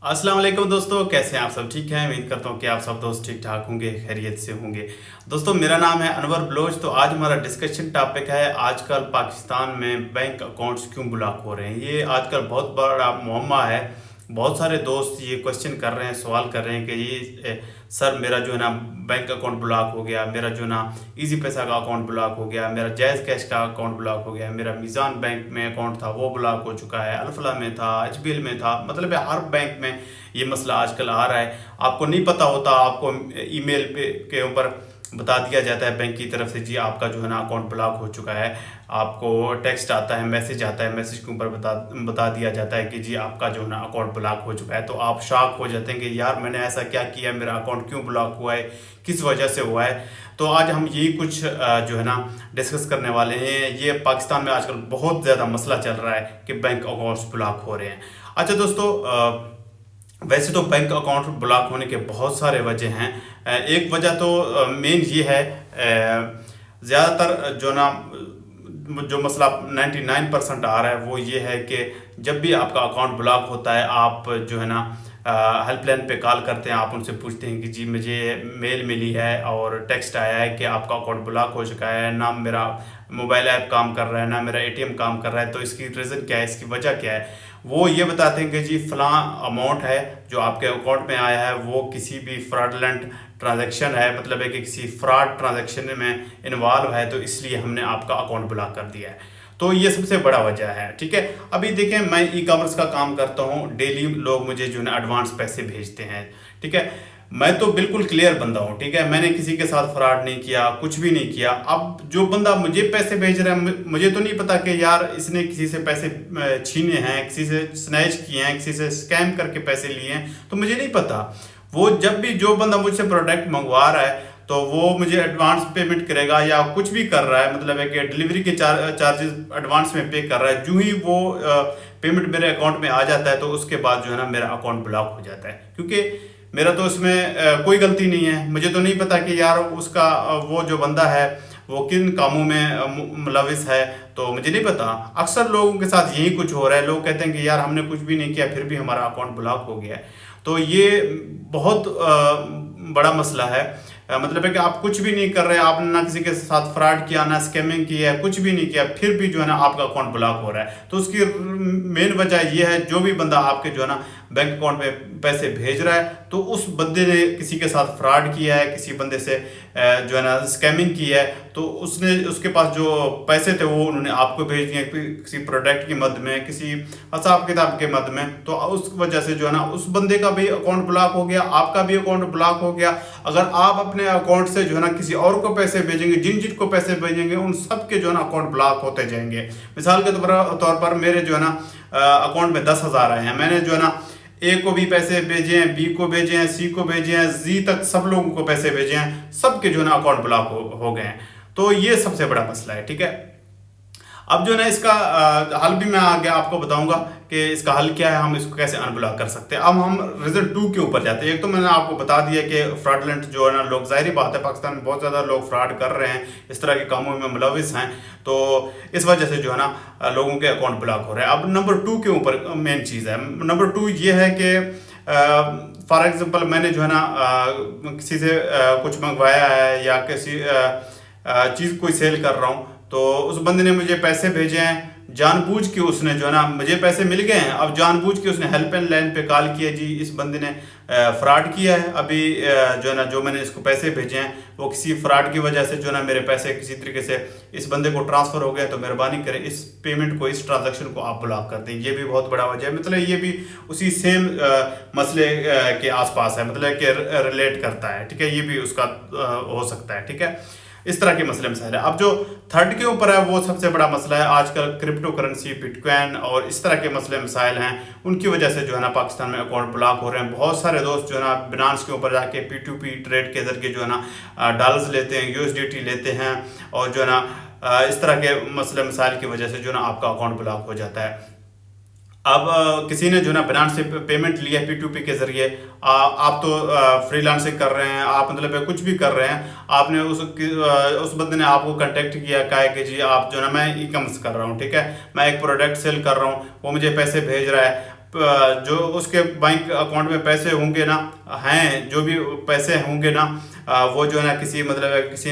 अस्सलाम वालेकुम दोस्तों, कैसे हैं आप सब? ठीक हैं। उम्मीद करता हूँ कि आप सब दोस्त ठीक ठाक होंगे, खैरियत से होंगे। दोस्तों, मेरा नाम है अनवर बलोच। तो आज हमारा डिस्कशन टॉपिक है आजकल पाकिस्तान में बैंक अकाउंट्स क्यों ब्लॉक हो रहे हैं। ये आजकल बहुत बड़ा मुअम्मा है। बहुत सारे दोस्त ये क्वेश्चन कर रहे हैं, सवाल कर रहे हैं कि सर मेरा जो है ना बैंक अकाउंट ब्लॉक हो गया, मेरा जो है ना इजी पैसा का अकाउंट ब्लॉक हो गया, मेरा जायज़ कैश का अकाउंट ब्लॉक हो गया, मेरा मीज़ान बैंक में अकाउंट था वो ब्लॉक हो चुका है, अल्फला में था, एचबीएल में था। मतलब हर बैंक में ये मसला आजकल आ रहा है। आपको नहीं पता होता, आपको ईमेल पे के ऊपर बता दिया जाता है बैंक की तरफ से, जी आपका जो है ना अकाउंट ब्लॉक हो चुका है। आपको टेक्स्ट आता है, मैसेज आता है, मैसेज के ऊपर बता दिया जाता है कि जी आपका जो है ना अकाउंट ब्लॉक हो चुका है। तो आप शॉक हो जाते हैं कि यार मैंने ऐसा क्या किया, मेरा अकाउंट क्यों ब्लॉक हुआ है, किस वजह से हुआ है। तो आज हम यही कुछ जो है ना डिस्कस करने वाले हैं। ये पाकिस्तान में आजकल बहुत ज़्यादा मसला चल रहा है कि बैंक अकाउंट्स ब्लॉक हो रहे हैं। अच्छा दोस्तों, वैसे तो बैंक अकाउंट ब्लॉक होने के बहुत सारे वजह हैं। एक वजह तो मेन ये है, ज़्यादातर जो ना जो मसला 99% आ रहा है वो ये है कि जब भी आपका अकाउंट ब्लॉक होता है, आप जो है ना हेल्पलाइन पे कॉल करते हैं। आप उनसे पूछते हैं कि जी मुझे मेल मिली है और टेक्स्ट आया है कि आपका अकाउंट ब्लॉक हो चुका है, ना मेरा मोबाइल ऐप काम कर रहा है, ना मेरा एटीएम काम कर रहा है, तो इसकी रीज़न क्या है, इसकी वजह क्या है। वो ये बताते हैं कि जी फलां अमाउंट है जो आपके अकाउंट में आया है वो किसी भी फ्रॉडलेंट ट्रांजैक्शन है, मतलब है कि किसी फ्रॉड ट्रांजैक्शन में इन्वॉल्व है, तो इसलिए हमने आपका अकाउंट ब्लॉक कर दिया है। तो ये सबसे बड़ा वजह है। ठीक है, अभी देखें मैं ई कॉमर्स का काम करता हूँ, डेली लोग मुझे जो है एडवांस पैसे भेजते हैं। ठीक है, मैं तो बिल्कुल क्लियर बंदा हूँ। ठीक है, मैंने किसी के साथ फ्रॉड नहीं किया, कुछ भी नहीं किया। अब जो बंदा मुझे पैसे भेज रहा है, मुझे तो नहीं पता कि यार इसने किसी से पैसे छीने हैं, किसी से स्नैच किए हैं, किसी से स्कैम करके पैसे लिए हैं, तो मुझे नहीं पता। वो जब भी जो बंदा मुझसे प्रोडक्ट मंगवा रहा है तो वो मुझे एडवांस पेमेंट करेगा या कुछ भी कर रहा है, मतलब है कि डिलीवरी के चार्जेस एडवांस में पे कर रहा है। जो ही वो पेमेंट मेरे अकाउंट में आ जाता है तो उसके बाद जो है ना मेरा अकाउंट ब्लॉक हो जाता है, क्योंकि मेरा तो उसमें कोई गलती नहीं है। मुझे तो नहीं पता कि यार उसका वो जो बंदा है वो किन कामों में मुलविस है, तो मुझे नहीं पता। अक्सर लोगों के साथ यही कुछ हो रहा है। लोग कहते हैं कि यार हमने कुछ भी नहीं किया फिर भी हमारा अकाउंट ब्लॉक हो गया है। तो ये बहुत बड़ा मसला है। मतलब है कि आप कुछ भी नहीं कर रहे, आपने ना किसी के साथ फ्रॉड किया, ना स्कैमिंग किया है, कुछ भी नहीं किया, फिर भी जो है ना आपका अकाउंट ब्लॉक हो रहा है। तो उसकी मेन वजह यह है, जो भी बंदा आपके जो है ना बैंक अकाउंट में पैसे भेज रहा है तो उस बंदे ने किसी के साथ फ्रॉड किया है, किसी बंदे से जो है ना स्कैमिंग की है, तो उसने उसके पास जो पैसे थे वो उन्होंने आपको भेज दिए किसी प्रोडक्ट की मद में, किसी हिसाब किताब के मद में। तो उस वजह से जो है ना उस बंदे का भी अकाउंट ब्लॉक हो गया, आपका भी अकाउंट ब्लॉक हो गया। अगर आप अपने अकाउंट से जो है ना किसी और को पैसे भेजेंगे, जिन जिन को पैसे भेजेंगे उन सब के जो है ना अकाउंट ब्लॉक होते जाएंगे। मिसाल के तौर पर मेरे जो है ना अकाउंट में 10,000 आए हैं, मैंने जो है ना ए को भी पैसे भेजे हैं, बी को भेजे हैं, सी को भेजे हैं, जी तक सब लोगों को पैसे भेजे हैं, सबके जो है ना अकाउंट ब्लॉक हो गए हैं। तो ये सबसे बड़ा मसला है। ठीक है, अब जो है ना इसका हल भी मैं आगे आपको बताऊंगा कि इसका हल क्या है, हम इसको कैसे अनब्लॉक कर सकते हैं। अब हम रीजन 2 के ऊपर जाते हैं। एक तो मैंने आपको बता दिया कि फ्रॉडलेंट जो है ना लोग, जाहिर बात है पाकिस्तान में बहुत ज़्यादा लोग फ्रॉड कर रहे हैं, इस तरह के कामों में मुलविस हैं, तो इस वजह से जो है ना लोगों के अकाउंट ब्लॉक हो रहे हैं। अब नंबर 2 के ऊपर मेन चीज़ है। नंबर 2 ये है कि फॉर एग्जाम्पल मैंने जो है ना किसी से कुछ मंगवाया है या किसी चीज़ कोई सेल कर रहा हूँ, तो उस बंदे ने मुझे पैसे भेजे हैं, जानबूझ के उसने जो है ना मुझे पैसे मिल गए हैं। अब जानबूझ के उसने हेल्पलाइन पे कॉल किया, जी इस बंदे ने फ्रॉड किया है, अभी जो है ना जो मैंने इसको पैसे भेजे हैं वो किसी फ्रॉड की वजह से जो है ना मेरे पैसे किसी तरीके से इस बंदे को ट्रांसफ़र हो गया, तो मेहरबानी करें इस पेमेंट को, इस ट्रांजैक्शन को आप ब्लॉक कर दें। ये भी बहुत बड़ा वजह है। मतलब ये भी उसी सेम मसले के आसपास है, मतलब कि रिलेट करता है। ठीक है, ये भी उसका हो सकता है। ठीक है, इस तरह के मसले मसाइल है। अब जो थर्ड के ऊपर है वो सबसे बड़ा मसला है। आजकल क्रिप्टो करेंसी, बिटकॉइन और इस तरह के मसले मसाइल हैं, उनकी वजह से जो है ना पाकिस्तान में अकाउंट ब्लॉक हो रहे हैं। बहुत सारे दोस्त जो है ना बिनांस के ऊपर जाके P2P ट्रेड के जरिए जो है ना डॉलर्स लेते हैं, USDT लेते हैं, और जो है ना इस तरह के मसले मसाइल की वजह से जो है ना आपका अकाउंट ब्लॉक हो जाता है। अब किसी ने जो ना बिनांस से पेमेंट लिया P2P के जरिए, आप तो फ्रीलांसिंग कर रहे हैं, आप मतलब कुछ भी कर रहे हैं, आपने उस बंदे ने आपको कांटेक्ट किया, कहा है कि जी आप जो ना मैं ई कॉमर्स कर रहा हूँ, ठीक है, मैं एक प्रोडक्ट सेल कर रहा हूँ, वो मुझे पैसे भेज रहा है, जो उसके बैंक अकाउंट में पैसे होंगे ना, हैं जो भी पैसे होंगे ना, वो जो है ना किसी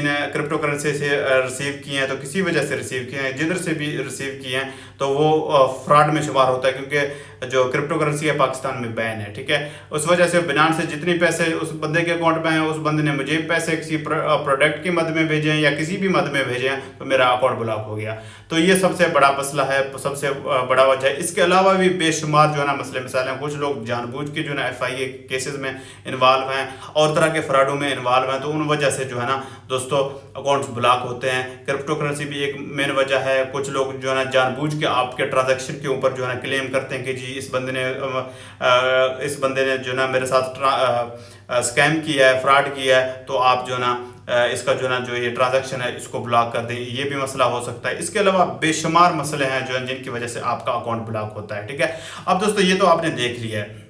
ने क्रिप्टो करेंसी से रिसीव किए हैं, तो किसी वजह से रिसीव किए हैं, जिधर से भी रिसीव किए हैं तो वो फ्रॉड में शुमार होता है, क्योंकि जो क्रिप्टो करेंसी है पाकिस्तान में बैन है। ठीक है, उस वजह से बिनांस से जितने पैसे उस बंदे के अकाउंट में हैं, उस बंदे ने मुझे पैसे किसी प्रोडक्ट की मद में भेजे हैं या किसी भी मद में भेजे हैं, तो मेरा अकाउंट ब्लॉक हो गया। तो ये सबसे बड़ा मसला है, सबसे बड़ा वजह है। इसके अलावा भी बेशुमार जो है ना मसले मसाइल हैं। कुछ लोग जानबूझ के जो है ना FIA केसेस में इन्वॉल्व हैं और तरह के फ्रॉडों में इन्वॉल्व हैं, तो उन वजह से जो है ना दोस्तों अकाउंट्स ब्लॉक होते हैं। क्रिप्टो करेंसी भी एक मेन वजह है। कुछ लोग जो है ना जानबूझ के आपके ट्रांजैक्शन के ऊपर जो है ना क्लेम करते हैं कि जी इस बंदे ने जो है ना मेरे साथ स्कैम किया है, फ्रॉड किया है, तो आप जो है ना इसका जो है ना जो ये ट्रांजैक्शन है इसको ब्लॉक कर दें। ये भी मसला हो सकता है। इसके अलावा बेशुमार मसले हैं जो है जिनकी वजह से आपका अकाउंट ब्लॉक होता है। ठीक है, अब दोस्तों ये तो आपने देख लिया है।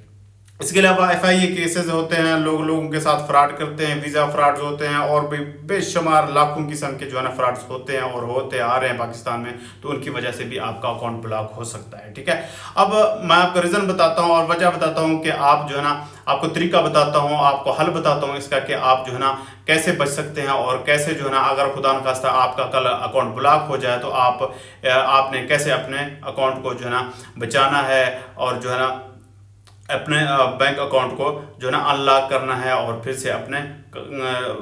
इसके अलावा FIA केसेस होते हैं, लोगों के साथ फ्रॉड करते हैं, वीज़ा फ्रॉड्स होते हैं और भी बेशुमार लाखों किस्म के जो है ना फ्रॉड्स होते हैं और होते आ रहे हैं पाकिस्तान में, तो उनकी वजह से भी आपका अकाउंट ब्लॉक हो सकता है। ठीक है, अब मैं आपको रीज़न बताता हूँ और वजह बताता हूँ कि आप जो है ना आपको तरीका बताता हूँ, आपको हल बताता हूँ इसका कि आप जो है ना कैसे बच सकते हैं और कैसे जो है ना अगर खुदा न खास्ता आपका कल अकाउंट ब्लॉक हो जाए तो आपने कैसे अपने अकाउंट को जो है ना बचाना है और जो है ना अपने बैंक अकाउंट को जो है ना अनलॉक करना है और फिर से अपने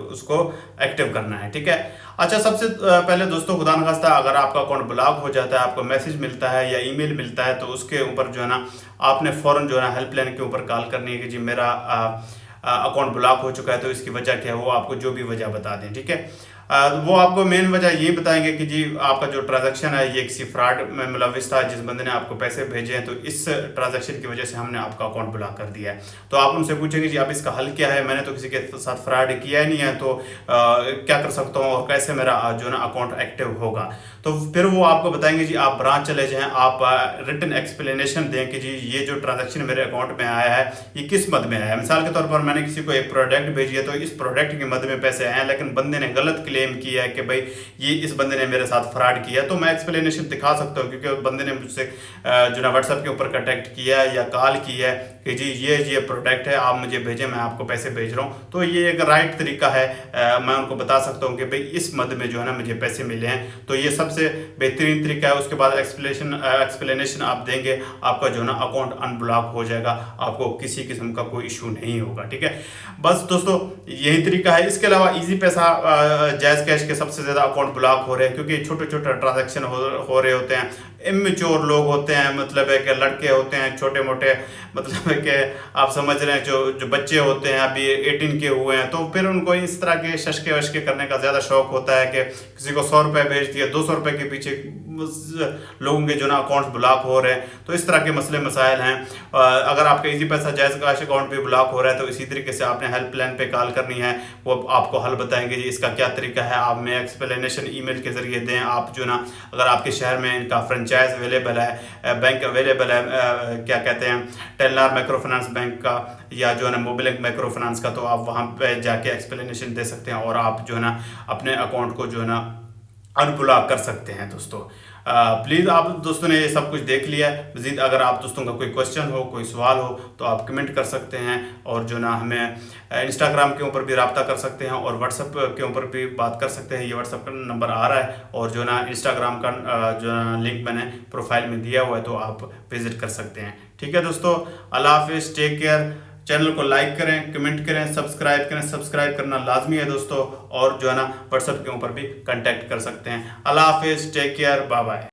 उसको एक्टिव करना है। ठीक है, अच्छा सबसे पहले दोस्तों खुदा न खास्ता अगर आपका अकाउंट ब्लॉक हो जाता है, आपको मैसेज मिलता है या ईमेल मिलता है, तो उसके ऊपर जो है ना आपने फ़ौरन जो है ना हेल्पलाइन के ऊपर कॉल करनी है कि जी मेरा अकाउंट ब्लॉक हो चुका है, तो इसकी वजह क्या है, वो आपको जो भी वजह बता दें। ठीक है, वो आपको मेन वजह ये बताएंगे कि जी आपका जो ट्रांजैक्शन है ये किसी फ्रॉड में मुलविस था, जिस बंदे ने आपको पैसे भेजे हैं, तो इस ट्रांजैक्शन की वजह से हमने आपका अकाउंट ब्लॉक कर दिया है। तो आप उनसे पूछेंगे जी अब इसका हल क्या है, मैंने तो किसी के साथ फ्रॉड किया ही नहीं है, तो क्या कर सकता हूँ और कैसे मेरा जो है ना अकाउंट एक्टिव होगा। तो फिर वो आपको बताएंगे जी आप ब्रांच चले जाएं, आप रिटन एक्सप्लेनेशन दें कि जी ये जो ट्रांजैक्शन मेरे अकाउंट में आया है ये किस मद में आया है। मिसाल के तौर पर मैंने किसी को एक प्रोडक्ट भेजी है, तो इस प्रोडक्ट की मद में पैसे आए हैं, लेकिन बंदे ने गलत क्लेम किया है कि भाई ये इस बंदे ने मेरे साथ फ्रॉड किया, तो मैं एक्सप्लेनेशन दिखा सकता हूँ, क्योंकि बंदे ने मुझसे जो ना व्हाट्सएप के ऊपर कॉन्टैक्ट किया है या कॉल किया है कि जी ये प्रोडक्ट है, आप मुझे भेजें, मैं आपको पैसे भेज रहा हूँ। तो ये एक राइट तरीका है, मैं उनको बता सकता हूँ कि भाई इस मद में जो है ना मुझे पैसे मिले हैं, तो ये सबसे बेहतरीन तरीका है। उसके बाद एक्सप्लेनेशन आप देंगे, आपका जो है ना अकाउंट अनब्लॉक हो जाएगा, आपको किसी किस्म का कोई इशू नहीं होगा। ठीक है, बस दोस्तों यही तरीका है। इसके अलावा इजी पैसा, जायज़ कैश के सबसे ज़्यादा अकाउंट ब्लॉक हो रहे हैं, क्योंकि छोटे छोटे ट्रांजैक्शन हो रहे होते हैं। इमेच्योर लोग होते हैं, मतलब है कि लड़के होते हैं छोटे मोटे, मतलब है कि आप समझ रहे हैं, जो बच्चे होते हैं अभी 18 के हुए हैं, तो फिर उनको इस तरह के शशके वशके करने का ज़्यादा शौक होता है कि किसी को 100 रुपये भेज दिया, 200 रुपये के पीछे लोगों के जो ना अकाउंट्स ब्लॉक हो रहे हैं। तो इस तरह के मसले मसाइल हैं। अगर आपका इजी पैसा जायज़ कैश अकाउंट भी ब्लॉक हो रहा है, तो इसी तरीके से आपने हेल्पलाइन पे कॉल करनी है, वो आपको हल बताएंगे जी इसका क्या तरीका है। आप में एक्सप्लेनेशन ईमेल के ज़रिए दें। आप जो ना अगर आपके शहर में इनका फ्रेंचाइज अवेलेबल है, बैंक अवेलेबल है, क्या कहते हैं, टेलनार माइक्रो फाइनेंस बैंक का या जो है ना मोबिलिंक माइक्रो फाइनेंस का, तो आप वहाँ पे जाके एक्सप्लेनेशन दे सकते हैं और आप जो है ना अपने अकाउंट को जो है ना अनब्लॉक कर सकते हैं। दोस्तों प्लीज़ आप दोस्तों ने ये सब कुछ देख लिया है। मज़ीद अगर आप दोस्तों का कोई क्वेश्चन हो, कोई सवाल हो, तो आप कमेंट कर सकते हैं और जो ना हमें इंस्टाग्राम के ऊपर भी रब्ता कर सकते हैं और व्हाट्सएप के ऊपर भी बात कर सकते हैं। ये व्हाट्सएप का नंबर आ रहा है और जो ना इंस्टाग्राम का जो ना लिंक मैंने प्रोफाइल में दिया हुआ है, तो आप विज़िट कर सकते हैं। ठीक है दोस्तों, अल्लाह हाफिज़, टेक केयर। चैनल को लाइक करें, कमेंट करें, सब्सक्राइब करें। सब्सक्राइब करना लाजमी है दोस्तों, और जो है ना व्हाट्सएप के ऊपर भी कांटेक्ट कर सकते हैं। अल्लाह हाफिज़, टेक केयर, बाय बाय।